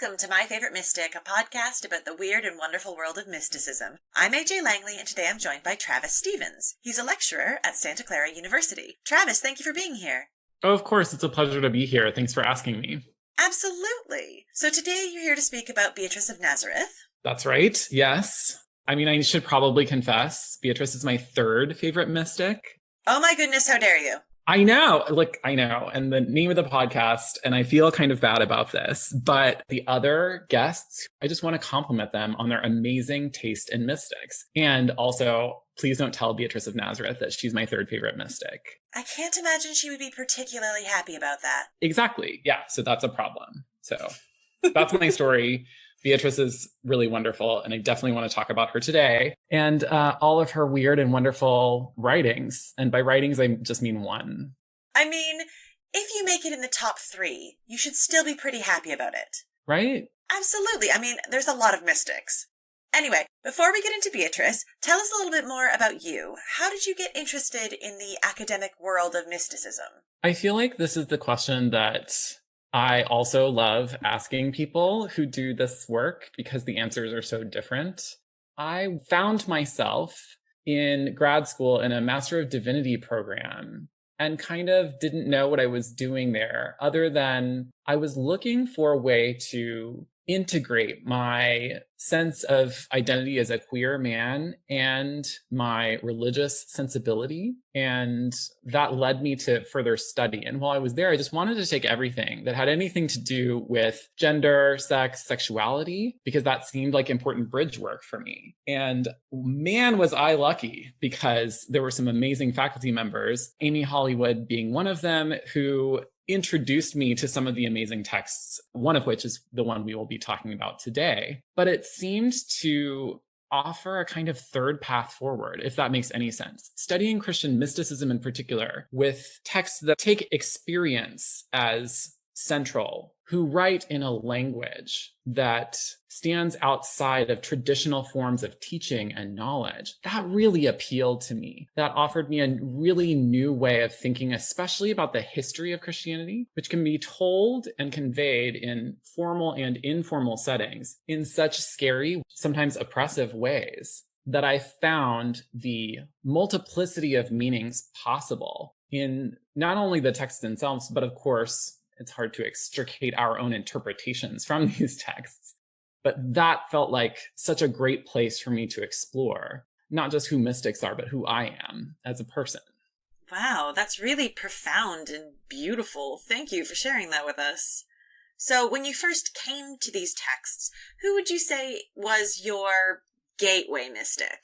Welcome to My Favorite Mystic, a podcast about the weird and wonderful world of mysticism. I'm AJ Langley, and today I'm joined by Travis Stevens. He's a lecturer at Santa Clara University. Travis, thank you for being here. Oh, of course. It's a pleasure to be here. Thanks for asking me. Absolutely. So today you're here to speak about Beatrice of Nazareth. That's right. Yes. I mean, I should probably confess, Beatrice is my third favorite mystic. Oh my goodness, how dare you? I know. And the name of the podcast, and I feel kind of bad about this, but the other guests, I just want to compliment them on their amazing taste in mystics. And also, please don't tell Beatrice of Nazareth that she's my third favorite mystic. I can't imagine she would be particularly happy about that. Exactly. Yeah. So that's a problem. So that's my story. Beatrice is really wonderful, and I definitely want to talk about her today and all of her weird and wonderful writings. And by writings, I just mean one. I mean, if you make it in the top 3, you should still be pretty happy about it. Right? Absolutely. I mean, there's a lot of mystics. Anyway, before we get into Beatrice, tell us a little bit more about you. How did you get interested in the academic world of mysticism? I feel like this is the question that I also love asking people who do this work because the answers are so different. I found myself in grad school in a Master of Divinity program and kind of didn't know what I was doing there other than I was looking for a way to integrate my sense of identity as a queer man and my religious sensibility. And that led me to further study. And while I was there, I just wanted to take everything that had anything to do with gender, sex, sexuality, because that seemed like important bridge work for me. And man, was I lucky, because there were some amazing faculty members, Amy Hollywood being one of them, who introduced me to some of the amazing texts, one of which is the one we will be talking about today. But it seemed to offer a kind of third path forward, if that makes any sense. Studying Christian mysticism in particular, with texts that take experience as central, who write in a language that stands outside of traditional forms of teaching and knowledge, that really appealed to me. That offered me a really new way of thinking, especially about the history of Christianity, which can be told and conveyed in formal and informal settings in such scary, sometimes oppressive ways, that I found the multiplicity of meanings possible in not only the texts themselves, but of course, it's hard to extricate our own interpretations from these texts. But that felt like such a great place for me to explore, not just who mystics are, but who I am as a person. Wow, that's really profound and beautiful. Thank you for sharing that with us. So when you first came to these texts, who would you say was your gateway mystic?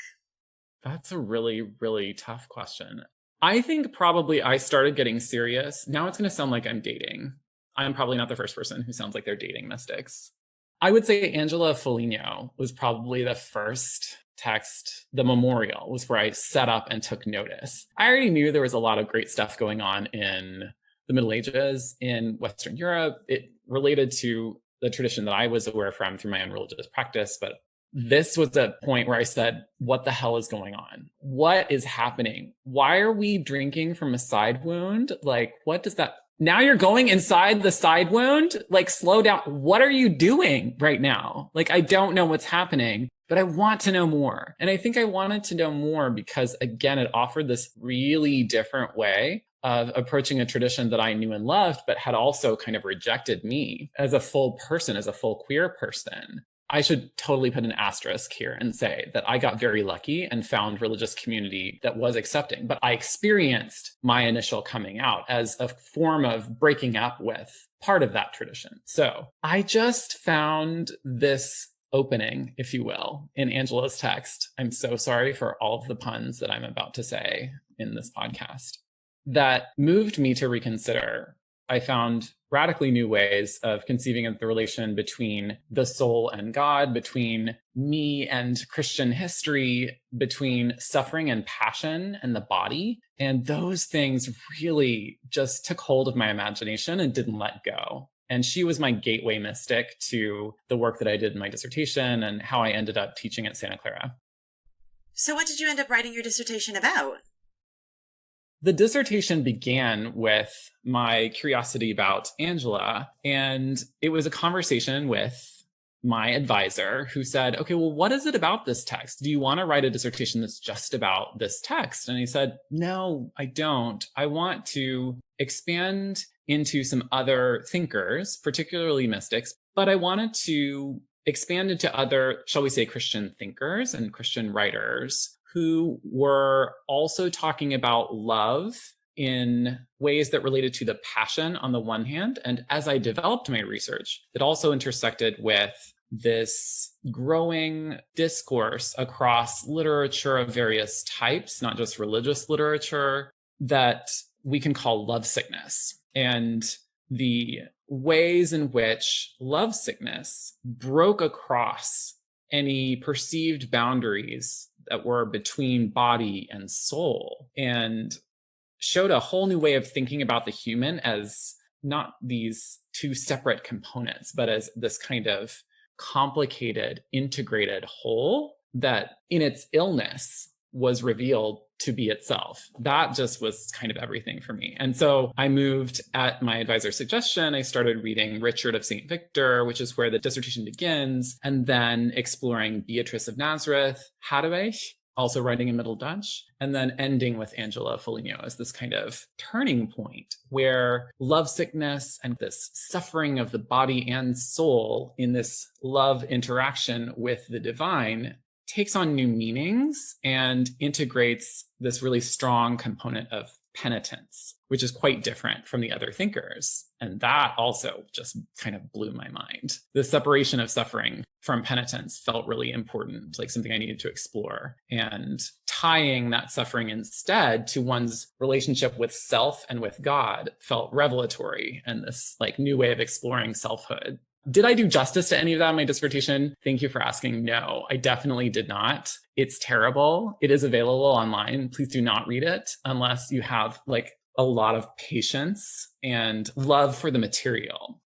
That's a really, really tough question. I think probably I started getting serious. Now it's going to sound like I'm dating. I'm probably not the first person who sounds like they're dating mystics. I would say Angela Foligno was probably the first text. The memorial was where I set up and took notice. I already knew there was a lot of great stuff going on in the Middle Ages in Western Europe. It related to the tradition that I was aware from through my own religious practice. But this was a point where I said, what the hell is going on? What is happening? Why are we drinking from a side wound? Like, what does that... Now you're going inside the side wound? Like, slow down. What are you doing right now? Like, I don't know what's happening, but I want to know more. And I think I wanted to know more because, again, it offered this really different way of approaching a tradition that I knew and loved, but had also kind of rejected me as a full person, as a full queer person. I should totally put an asterisk here and say that I got very lucky and found religious community that was accepting, but I experienced my initial coming out as a form of breaking up with part of that tradition. So I just found this opening, if you will, in Angela's text. I'm so sorry for all of the puns that I'm about to say in this podcast. That moved me to reconsider. I found radically new ways of conceiving of the relation between the soul and God, between me and Christian history, between suffering and passion and the body. And those things really just took hold of my imagination and didn't let go. And she was my gateway mystic to the work that I did in my dissertation and how I ended up teaching at Santa Clara. So what did you end up writing your dissertation about? The dissertation began with my curiosity about Angela, and it was a conversation with my advisor who said, okay, well, what is it about this text? Do you want to write a dissertation that's just about this text? And he said, no, I don't. I want to expand into some other thinkers, particularly mystics, but I wanted to expand into other, shall we say, Christian thinkers and Christian writers who were also talking about love in ways that related to the passion on the one hand. And as I developed my research, it also intersected with this growing discourse across literature of various types, not just religious literature, that we can call lovesickness. And the ways in which lovesickness broke across any perceived boundaries that were between body and soul and showed a whole new way of thinking about the human as not these two separate components, but as this kind of complicated, integrated whole that in its illness was revealed to be itself. That just was kind of everything for me. And so I moved at my advisor's suggestion. I started reading Richard of St. Victor, which is where the dissertation begins, and then exploring Beatrice of Nazareth, Hadewig, also writing in Middle Dutch, and then ending with Angela Foligno as this kind of turning point where lovesickness and this suffering of the body and soul in this love interaction with the divine takes on new meanings and integrates this really strong component of penitence, which is quite different from the other thinkers. And that also just kind of blew my mind. The separation of suffering from penitence felt really important, like something I needed to explore. And tying that suffering instead to one's relationship with self and with God felt revelatory and this like new way of exploring selfhood. Did I do justice to any of that in my dissertation? Thank you for asking. No, I definitely did not. It's terrible. It is available online. Please do not read it unless you have like a lot of patience and love for the material.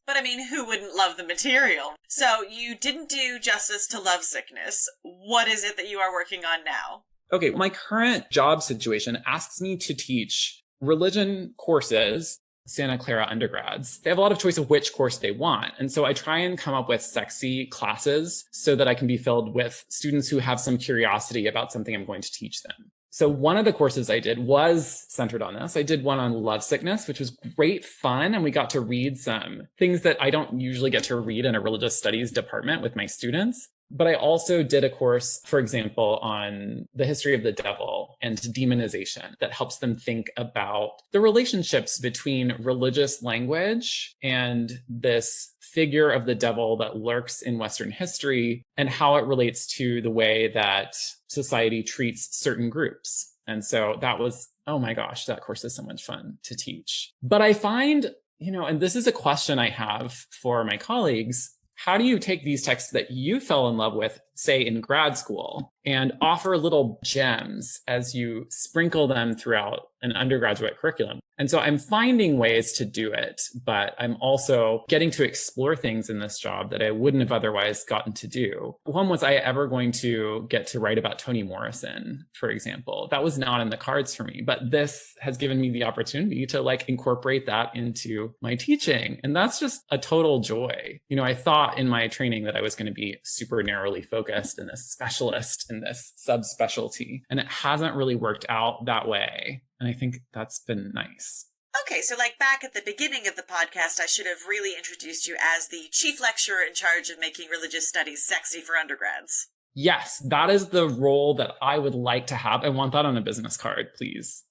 But I mean, who wouldn't love the material? So you didn't do justice to lovesickness. What is it that you are working on now? Okay, my current job situation asks me to teach religion courses, Santa Clara undergrads. They have a lot of choice of which course they want. And so I try and come up with sexy classes so that I can be filled with students who have some curiosity about something I'm going to teach them. So one of the courses I did was centered on this. I did one on lovesickness, which was great fun. And we got to read some things that I don't usually get to read in a religious studies department with my students. But I also did a course, for example, on the history of the devil and demonization that helps them think about the relationships between religious language and this figure of the devil that lurks in Western history and how it relates to the way that society treats certain groups. And so that was, oh my gosh, that course is so much fun to teach. But I find, and this is a question I have for my colleagues, how do you take these texts that you fell in love with, say in grad school, and offer little gems as you sprinkle them throughout an undergraduate curriculum? And so I'm finding ways to do it, but I'm also getting to explore things in this job that I wouldn't have otherwise gotten to do. When was I ever going to get to write about Toni Morrison, for example? That was not in the cards for me, but this has given me the opportunity to incorporate that into my teaching. And that's just a total joy. I thought in my training that I was going to be super narrowly focused and a specialist in this subspecialty, and it hasn't really worked out that way. And I think that's been nice. Okay, so back at the beginning of the podcast, I should have really introduced you as the chief lecturer in charge of making religious studies sexy for undergrads. Yes, that is the role that I would like to have. I want that on a business card, please.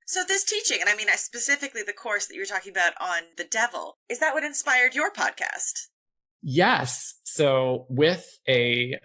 So this teaching, and I mean specifically the course that you were talking about on the devil, is that what inspired your podcast? Yes. So with a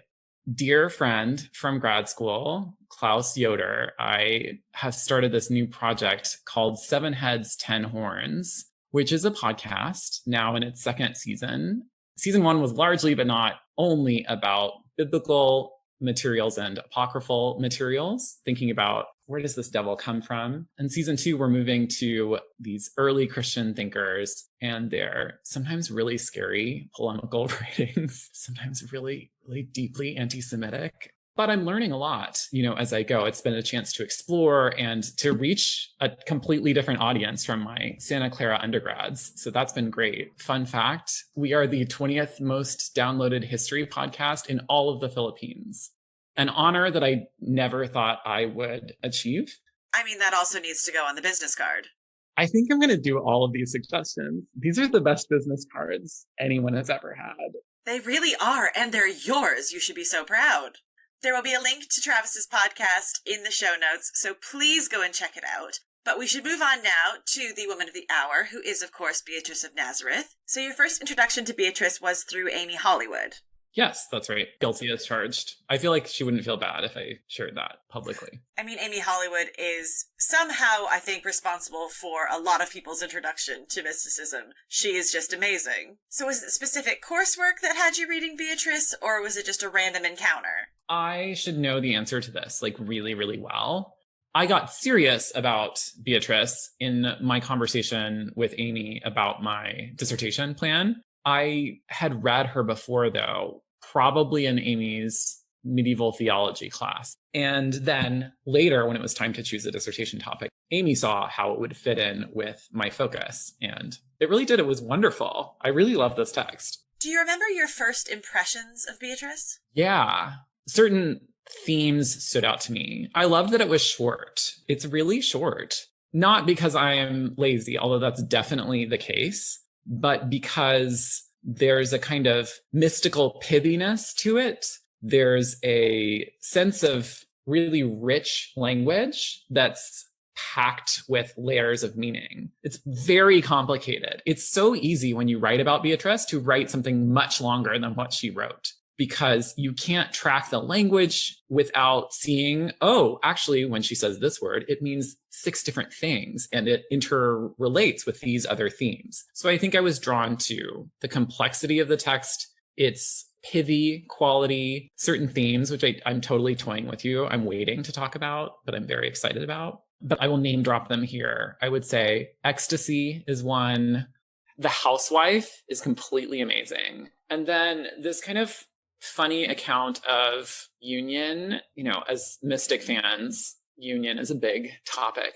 dear friend from grad school, Klaus Yoder, I have started this new project called 7 Heads, 10 Horns, which is a podcast now in its second season. Season 1 was largely, but not only, about biblical materials and apocryphal materials, thinking about where does this devil come from? And season 2, we're moving to these early Christian thinkers and their sometimes really scary polemical writings, sometimes really, really deeply anti-Semitic. But I'm learning a lot, as I go. It's been a chance to explore and to reach a completely different audience from my Santa Clara undergrads. So that's been great. Fun fact, we are the 20th most downloaded history podcast in all of the Philippines. An honor that I never thought I would achieve. I mean, that also needs to go on the business card. I think I'm going to do all of these suggestions. These are the best business cards anyone has ever had. They really are, and they're yours. You should be so proud. There will be a link to Travis's podcast in the show notes, so please go and check it out. But we should move on now to the woman of the hour, who is, of course, Beatrice of Nazareth. So your first introduction to Beatrice was through Amy Hollywood. Yes, that's right. Guilty as charged. I feel like she wouldn't feel bad if I shared that publicly. I mean, Amy Hollywood is somehow, I think, responsible for a lot of people's introduction to mysticism. She is just amazing. So was it specific coursework that had you reading Beatrice, or was it just a random encounter? I should know the answer to this, really, really well. I got serious about Beatrice in my conversation with Amy about my dissertation plan. I had read her before, though, probably in Amy's medieval theology class. And then later, when it was time to choose a dissertation topic, Amy saw how it would fit in with my focus. And it really did. It was wonderful. I really love this text. Do you remember your first impressions of Beatrice? Yeah. Certain themes stood out to me. I love that it was short. It's really short. Not because I am lazy, although that's definitely the case, but because there's a kind of mystical pithiness to it. There's a sense of really rich language that's packed with layers of meaning. It's very complicated. It's so easy when you write about Beatrice to write something much longer than what she wrote, because you can't track the language without seeing, oh, actually, when she says this word, it means 6 different things and it interrelates with these other themes. So I think I was drawn to the complexity of the text, its pithy quality, certain themes, which I'm totally toying with you. I'm waiting to talk about, but I'm very excited about. But I will name drop them here. I would say ecstasy is one. The housewife is completely amazing. And then this kind of funny account of union, as mystic fans, union is a big topic.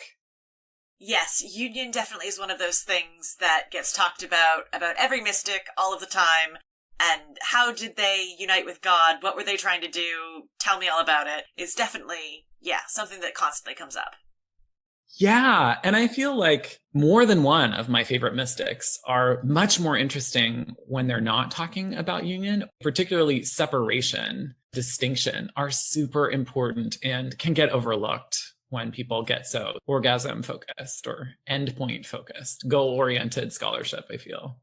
Yes, union definitely is one of those things that gets talked about every mystic all of the time. And how did they unite with God? What were they trying to do? Tell me all about it. It's definitely, something that constantly comes up. Yeah, and I feel like more than one of my favorite mystics are much more interesting when they're not talking about union. Particularly separation, distinction are super important and can get overlooked when people get so orgasm focused or endpoint focused, goal-oriented scholarship, I feel.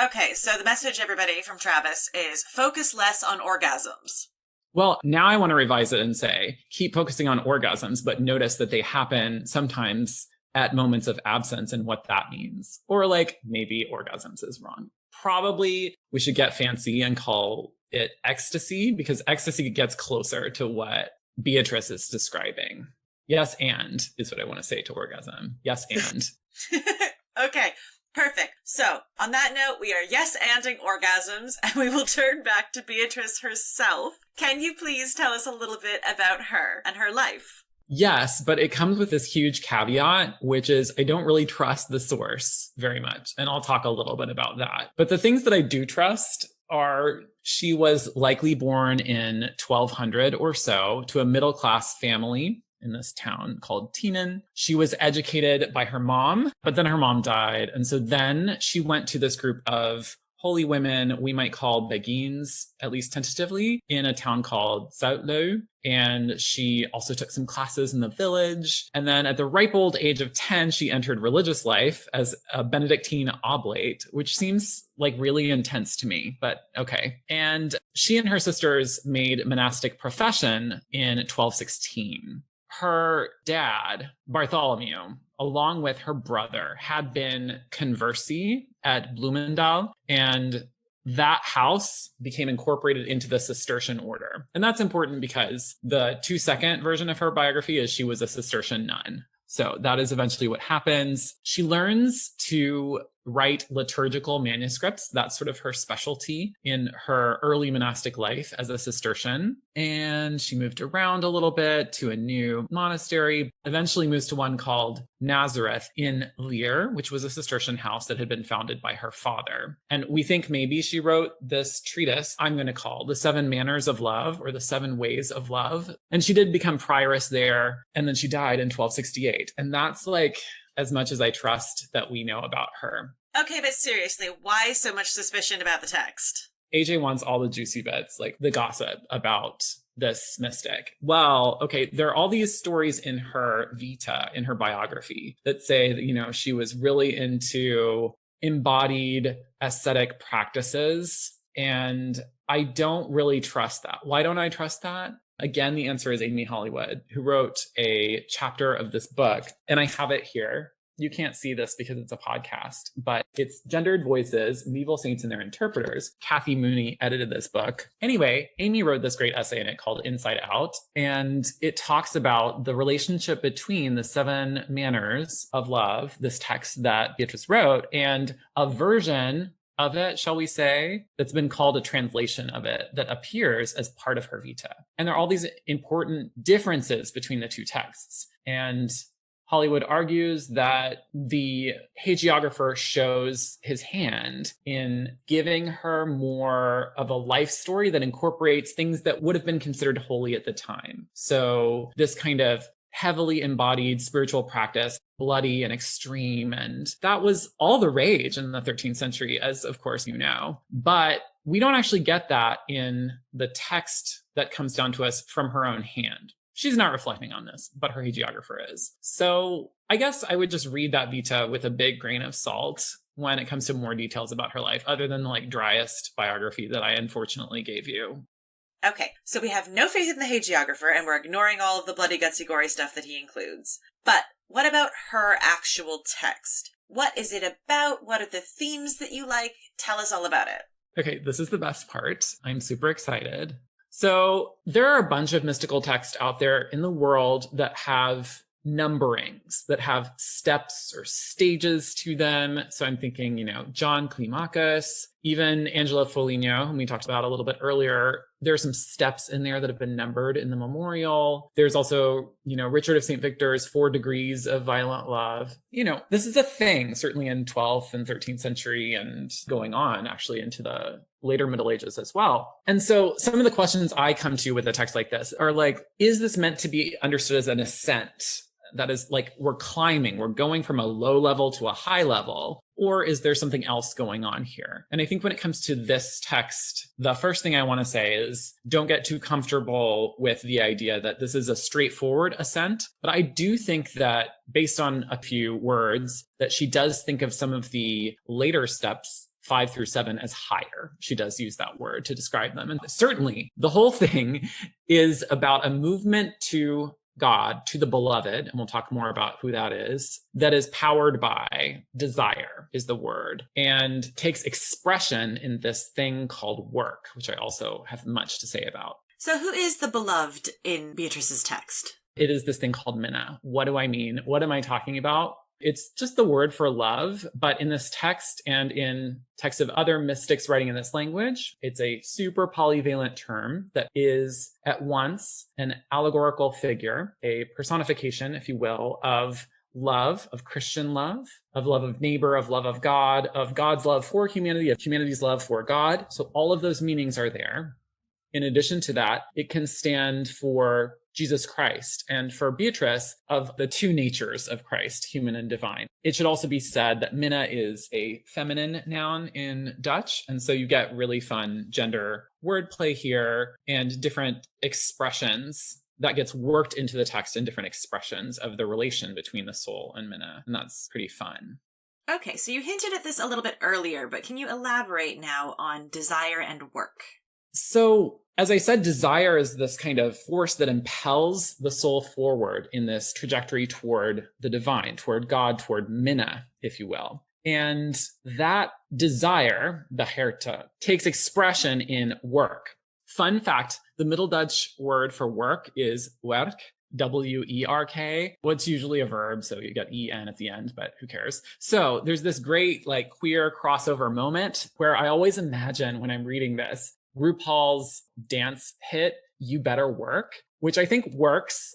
Okay, so the message, everybody, from Travis is focus less on orgasms. Well, now I want to revise it and say, keep focusing on orgasms, but notice that they happen sometimes at moments of absence and what that means. Or maybe orgasms is wrong. Probably we should get fancy and call it ecstasy, because ecstasy gets closer to what Beatrice is describing. Yes, and is what I want to say to orgasm. Yes, and. Okay. Perfect. So, on that note, we are yes-anding orgasms, and we will turn back to Beatrice herself. Can you please tell us a little bit about her and her life? Yes, but it comes with this huge caveat, which is I don't really trust the source very much, and I'll talk a little bit about that. But the things that I do trust are she was likely born in 1200 or so to a middle-class family in this town called Tienen. She was educated by her mom, but then her mom died. And so then she went to this group of holy women we might call beguines, at least tentatively, in a town called Soutlou. And she also took some classes in the village. And then at the ripe old age of 10, she entered religious life as a Benedictine oblate, which seems really intense to me, but okay. And she and her sisters made monastic profession in 1216. Her dad, Bartholomew, along with her brother, had been conversi at Bloemendaal, and that house became incorporated into the Cistercian order. And that's important because the 2-second version of her biography is she was a Cistercian nun. So that is eventually what happens. She learns to write liturgical manuscripts. That's sort of her specialty in her early monastic life as a Cistercian. And she moved around a little bit to a new monastery, eventually moves to one called Nazareth in Lear, which was a Cistercian house that had been founded by her father. And we think maybe she wrote this treatise I'm going to call The Seven Manners of Love, or The Seven Ways of Love. And she did become prioress there, and then she died in 1268. And that's like as much as I trust that we know about her. Okay, but seriously, why so much suspicion about the text? AJ wants all the juicy bits, like the gossip about this mystic. Well, okay, there are all these stories in her vita, in her biography, that say that, you know, she was really into embodied ascetic practices. And I don't really trust that. Why don't I trust that? Again, the answer is Amy Hollywood, who wrote a chapter of this book, and I have it here. You can't see this because it's a podcast, but it's Gendered Voices, Medieval Saints and Their Interpreters. Kathy Mooney edited this book. Anyway, Amy wrote this great essay in it called Inside Out, and it talks about the relationship between the seven manners of love, this text that Beatrice wrote, and a version of it, shall we say, that's been called a translation of it that appears as part of her vita. And there are all these important differences between the two texts. And Hollywood argues that the hagiographer shows his hand in giving her more of a life story that incorporates things that would have been considered holy at the time. So this kind of heavily embodied spiritual practice, bloody and extreme. And that was all the rage in the 13th century, as of course you know. But we don't actually get that in the text that comes down to us from her own hand. She's not reflecting on this, but her hagiographer is. So I guess I would just read that vita with a big grain of salt when it comes to more details about her life, other than the like driest biography that I unfortunately gave you. Okay, so we have no faith in the hagiographer, and we're ignoring all of the bloody, gutsy, gory stuff that he includes. But what about her actual text? What is it about? What are the themes that you like? Tell us all about it. Okay, this is the best part. I'm super excited. So there are a bunch of mystical texts out there in the world that have numberings, that have steps or stages to them. So I'm thinking, you know, John Climacus, even Angela Foligno, whom we talked about a little bit earlier. There are some steps in there that have been numbered in the memorial. There's also, you know, Richard of St. Victor's 4 Degrees of Violent Love. You know, this is a thing, certainly in 12th and 13th century and going on actually into the later Middle Ages as well. And so some of the questions I come to with a text like this are like, is this meant to be understood as an ascent? That is like, we're climbing, we're going from a low level to a high level, or is there something else going on here? And I think when it comes to this text, the first thing I want to say is don't get too comfortable with the idea that this is a straightforward ascent. But I do think that based on a few words, that she does think of some of the later steps 5 through 7 as higher. She does use that word to describe them. And certainly the whole thing is about a movement to God, to the beloved, and we'll talk more about who that is powered by desire is the word, and takes expression in this thing called work, which I also have much to say about. So who is the beloved in Beatrice's text? It is this thing called minna. What do I mean? What am I talking about? It's just the word for love, but in this text and in texts of other mystics writing in this language, it's a super polyvalent term that is at once an allegorical figure, a personification, if you will, of love, of Christian love of neighbor, of love of God, of God's love for humanity, of humanity's love for God. So all of those meanings are there. In addition to that, it can stand for Jesus Christ, and for Beatrice, of the two natures of Christ, human and divine. It should also be said that minna is a feminine noun in Dutch, and so you get really fun gender wordplay here and different expressions that gets worked into the text in different expressions of the relation between the soul and minna, and that's pretty fun. Okay, so you hinted at this a little bit earlier, but can you elaborate now on desire and work? So, as I said, desire is this kind of force that impels the soul forward in this trajectory toward the divine, toward God, toward minna, if you will. And that desire, begeerte, takes expression in work. Fun fact, the Middle Dutch word for work is werk, werk. Well, it's usually a verb, so you get en at the end, but who cares? So there's this great like queer crossover moment where I always imagine when I'm reading this, RuPaul's dance hit, You Better Work, which I think works,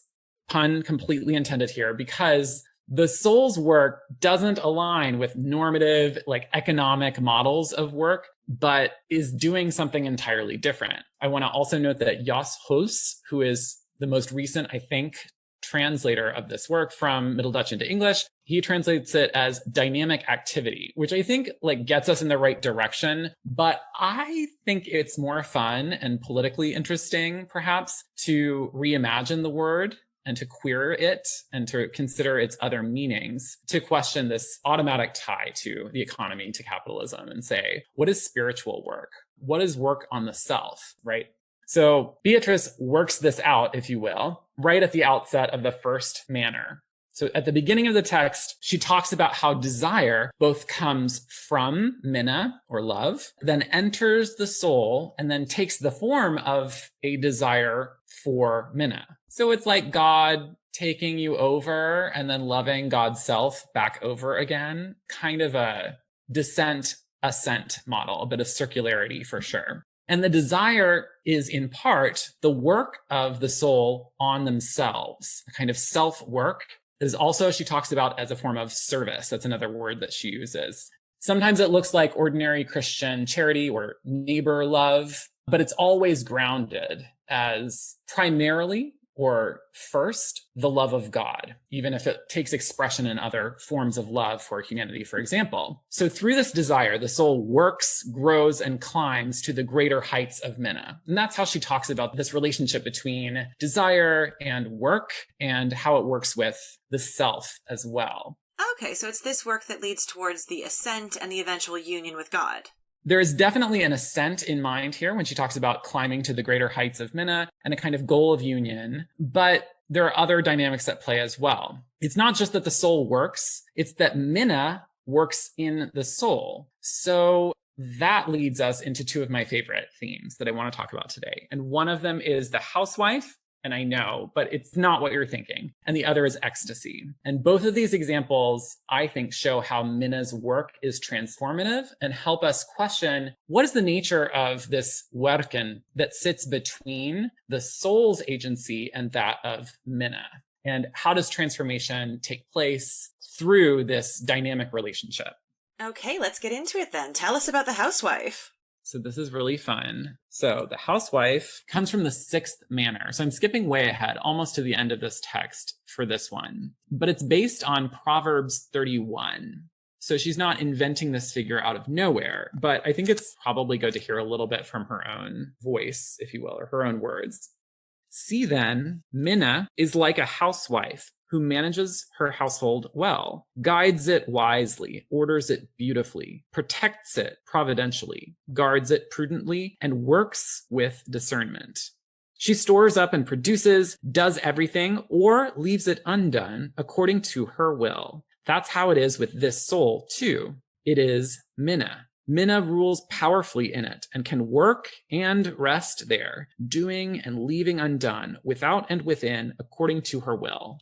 pun completely intended here, because the soul's work doesn't align with normative, like economic models of work, but is doing something entirely different. I want to also note that Jas Hus, who is the most recent, I think, translator of this work from Middle Dutch into English, he translates it as dynamic activity, which I think like gets us in the right direction. But I think it's more fun and politically interesting, perhaps, to reimagine the word and to queer it and to consider its other meanings, to question this automatic tie to the economy, to capitalism, and say, what is spiritual work? What is work on the self, right? So Beatrice works this out, if you will, right at the outset of the first manner. So at the beginning of the text, she talks about how desire both comes from minna, or love, then enters the soul, and then takes the form of a desire for minna. So it's like God taking you over and then loving God's self back over again, kind of a descent-ascent model, a bit of circularity for sure. And the desire is in part the work of the soul on themselves, a kind of self-work. That is also, she talks about as a form of service. That's another word that she uses. Sometimes it looks like ordinary Christian charity or neighbor love, but it's always grounded as primarily or first the love of God, even if it takes expression in other forms of love for humanity, for example. So through this desire, the soul works, grows, and climbs to the greater heights of minna. And that's how she talks about this relationship between desire and work and how it works with the self as well. Okay, so it's this work that leads towards the ascent and the eventual union with God. There is definitely an ascent in mind here when she talks about climbing to the greater heights of minna and a kind of goal of union, but there are other dynamics at play as well. It's not just that the soul works, it's that minna works in the soul. So that leads us into two of my favorite themes that I want to talk about today. And one of them is the housewife. And I know, but it's not what you're thinking. And the other is ecstasy. And both of these examples, I think, show how minna's work is transformative and help us question what is the nature of this werken that sits between the soul's agency and that of minna? And how does transformation take place through this dynamic relationship? Okay, let's get into it then. Tell us about the housewife. So this is really fun. So the housewife comes from the sixth manner. So I'm skipping way ahead, almost to the end of this text for this one. But it's based on Proverbs 31. So she's not inventing this figure out of nowhere, but I think it's probably good to hear a little bit from her own voice, if you will, or her own words. See then, Minna is like a housewife who manages her household well, guides it wisely, orders it beautifully, protects it providentially, guards it prudently, and works with discernment. She stores up and produces, does everything, or leaves it undone according to her will. That's how it is with this soul, too. It is Minna. Minna rules powerfully in it and can work and rest there, doing and leaving undone, without and within, according to her will.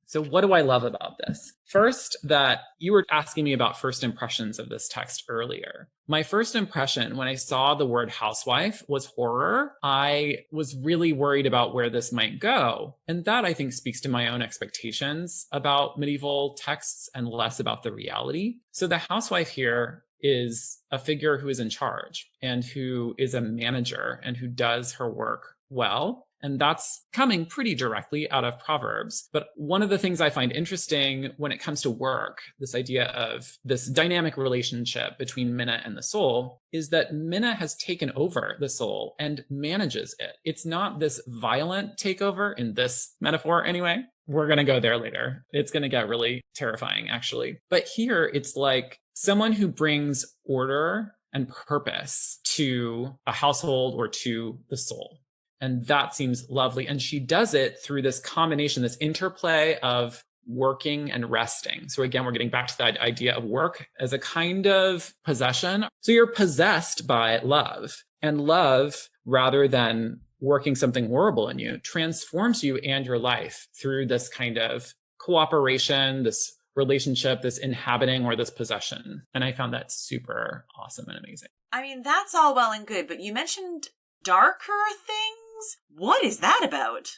So what do I love about this? First, that you were asking me about first impressions of this text earlier. My first impression when I saw the word housewife was horror. I was really worried about where this might go. And that, I think, speaks to my own expectations about medieval texts and less about the reality. So the housewife here is a figure who is in charge and who is a manager and who does her work well. And that's coming pretty directly out of Proverbs. But one of the things I find interesting when it comes to work, this idea of this dynamic relationship between Minna and the soul, is that Minna has taken over the soul and manages it. It's not this violent takeover in this metaphor anyway. We're going to go there later. It's going to get really terrifying, actually. But here, it's like someone who brings order and purpose to a household or to the soul. And that seems lovely. And she does it through this combination, this interplay of working and resting. So again, we're getting back to that idea of work as a kind of possession. So you're possessed by love, and love, rather than working something horrible in you, transforms you and your life through this kind of cooperation, this relationship, this inhabiting or this possession. And I found that super awesome and amazing. I mean, that's all well and good, but you mentioned darker things? What is that about?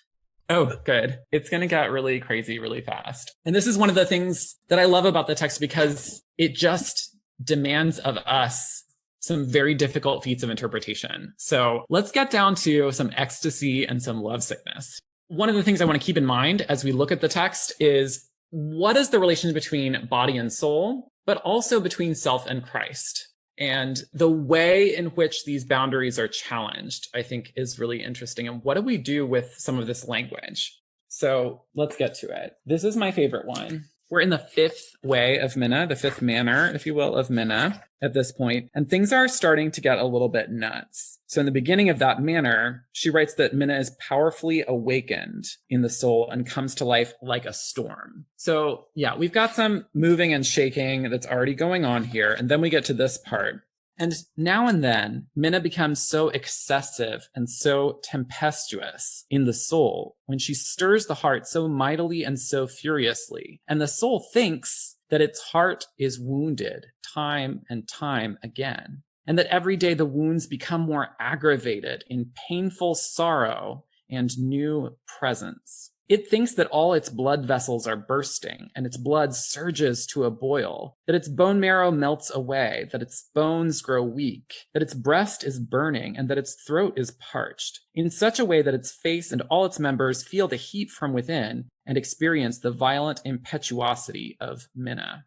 Oh, good. It's going to get really crazy really fast. And this is one of the things that I love about the text because it just demands of us some very difficult feats of interpretation. So let's get down to some ecstasy and some lovesickness. One of the things I want to keep in mind as we look at the text is what is the relation between body and soul, but also between self and Christ? And the way in which these boundaries are challenged, I think, is really interesting. And what do we do with some of this language? So let's get to it. This is my favorite one. We're in the fifth way of Minna, the fifth manner, if you will, of Minna at this point, and things are starting to get a little bit nuts. So in the beginning of that manner, she writes that Minna is powerfully awakened in the soul and comes to life like a storm. So yeah, we've got some moving and shaking that's already going on here. And then we get to this part. And now and then, Minna becomes so excessive and so tempestuous in the soul when she stirs the heart so mightily and so furiously. And the soul thinks that its heart is wounded time and time again, and that every day the wounds become more aggravated in painful sorrow and new presence. It thinks that all its blood vessels are bursting and its blood surges to a boil, that its bone marrow melts away, that its bones grow weak, that its breast is burning, and that its throat is parched, in such a way that its face and all its members feel the heat from within and experience the violent impetuosity of Minna.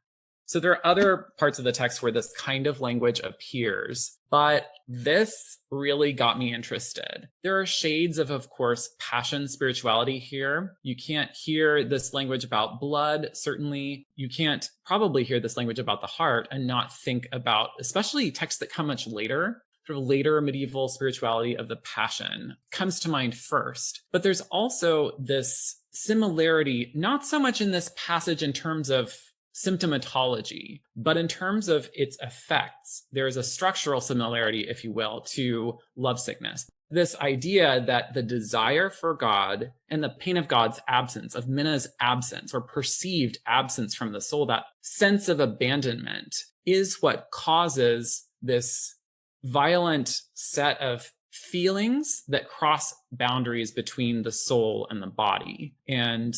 So there are other parts of the text where this kind of language appears, but this really got me interested. There are shades of course, passion spirituality here. You can't hear this language about blood, certainly. You can't probably hear this language about the heart and not think about, especially texts that come much later, sort of later medieval spirituality of the passion comes to mind first. But there's also this similarity, not so much in this passage in terms of symptomatology, but in terms of its effects, there is a structural similarity, if you will, to lovesickness. This idea that the desire for God and the pain of God's absence, of Minna's absence or perceived absence from the soul, that sense of abandonment is what causes this violent set of feelings that cross boundaries between the soul and the body. And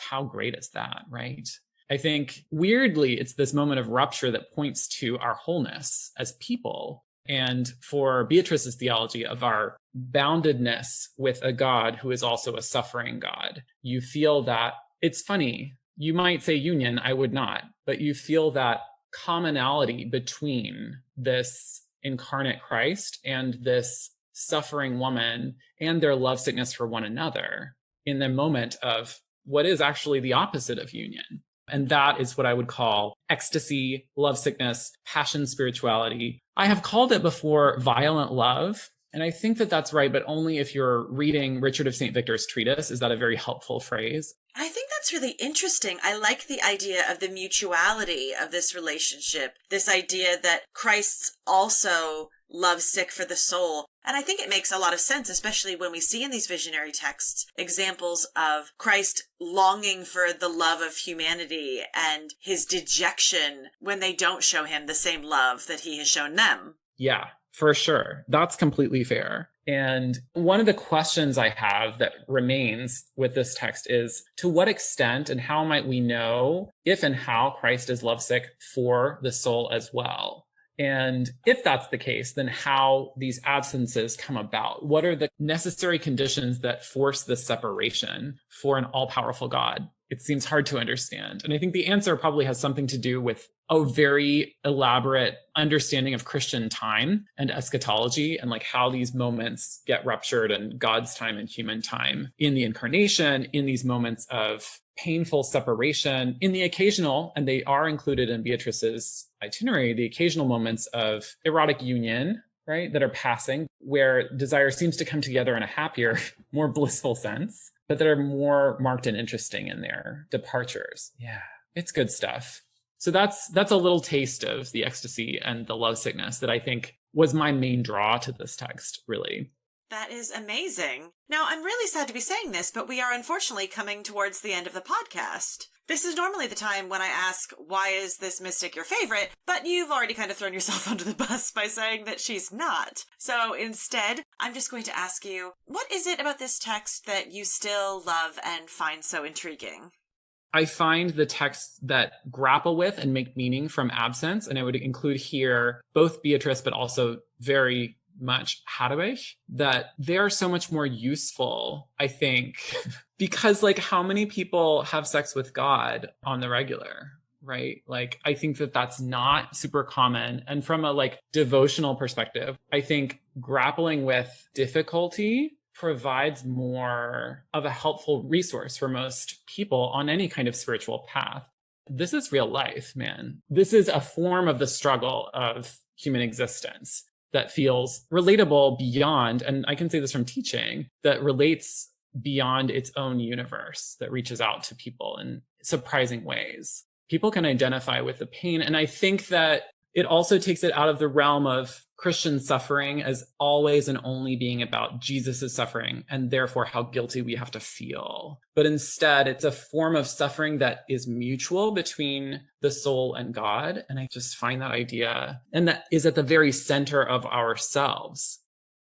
how great is that, right? I think weirdly, it's this moment of rupture that points to our wholeness as people. And for Beatrice's theology of our boundedness with a God who is also a suffering God, you feel that it's funny. You might say union, I would not, but you feel that commonality between this incarnate Christ and this suffering woman and their lovesickness for one another in the moment of what is actually the opposite of union. And that is what I would call ecstasy, lovesickness, passion spirituality. I have called it before violent love. And I think that that's right, but only if you're reading Richard of St. Victor's treatise. Is that a very helpful phrase? I think that's really interesting. I like the idea of the mutuality of this relationship, this idea that Christ's also lovesick for the soul. And I think it makes a lot of sense, especially when we see in these visionary texts examples of Christ longing for the love of humanity and his dejection when they don't show him the same love that he has shown them. Yeah, for sure. That's completely fair. And one of the questions I have that remains with this text is, to what extent and how might we know if and how Christ is lovesick for the soul as well? And if that's the case, then how these absences come about? What are the necessary conditions that force this separation for an all-powerful God? It seems hard to understand. And I think the answer probably has something to do with a very elaborate understanding of Christian time and eschatology and like how these moments get ruptured and God's time and human time in the incarnation, in these moments of painful separation, in the occasional, and they are included in Beatrice's itinerary, the occasional moments of erotic union, right, that are passing, where desire seems to come together in a happier, more blissful sense, but that are more marked and interesting in their departures. Yeah, it's good stuff. So that's a little taste of the ecstasy and the lovesickness that I think was my main draw to this text, really. That is amazing. Now, I'm really sad to be saying this, but we are unfortunately coming towards the end of the podcast. This is normally the time when I ask, why is this mystic your favorite? But you've already kind of thrown yourself under the bus by saying that she's not. So instead, I'm just going to ask you, what is it about this text that you still love and find so intriguing? I find the texts that grapple with and make meaning from absence, and I would include here both Beatrice, but also very much housewife, that they are so much more useful, I think, because like how many people have sex with God on the regular, right? Like, I think that that's not super common. And from a like devotional perspective, I think grappling with difficulty provides more of a helpful resource for most people on any kind of spiritual path. This is real life, man. This is a form of the struggle of human existence that feels relatable beyond, and I can say this from teaching, that relates beyond its own universe, that reaches out to people in surprising ways. People can identify with the pain. And I think that it also takes it out of the realm of Christian suffering as always and only being about Jesus's suffering and therefore how guilty we have to feel. But instead, it's a form of suffering that is mutual between the soul and God. And I just find that idea, and that is at the very center of ourselves.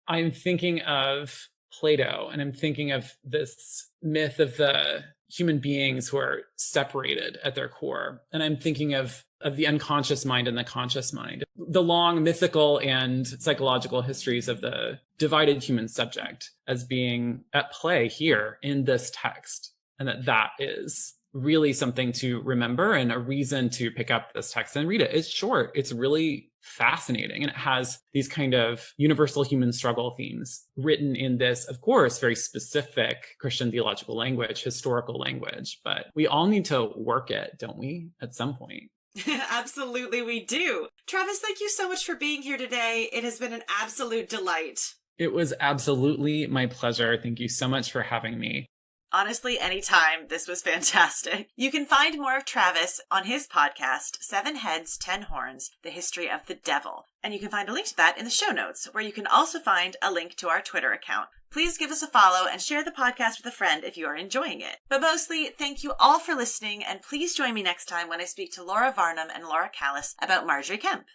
I'm thinking of Plato, and I'm thinking of this myth of the human beings who are separated at their core. And I'm thinking of the unconscious mind and the conscious mind, the long mythical and psychological histories of the divided human subject as being at play here in this text. And that is really something to remember and a reason to pick up this text and read it. It's short. It's really fascinating. And it has these kind of universal human struggle themes written in this, of course, very specific Christian theological language, historical language. But we all need to work it, don't we, at some point? Absolutely, we do. Travis, thank you so much for being here today. It has been an absolute delight. It was absolutely my pleasure. Thank you so much for having me. Honestly, anytime. This was fantastic. You can find more of Travis on his podcast, 7 Heads, 10 Horns, The History of the Devil. And you can find a link to that in the show notes, where you can also find a link to our Twitter account. Please give us a follow and share the podcast with a friend if you are enjoying it. But mostly, thank you all for listening, and please join me next time when I speak to Laura Varnum and Laura Callis about Marjorie Kemp.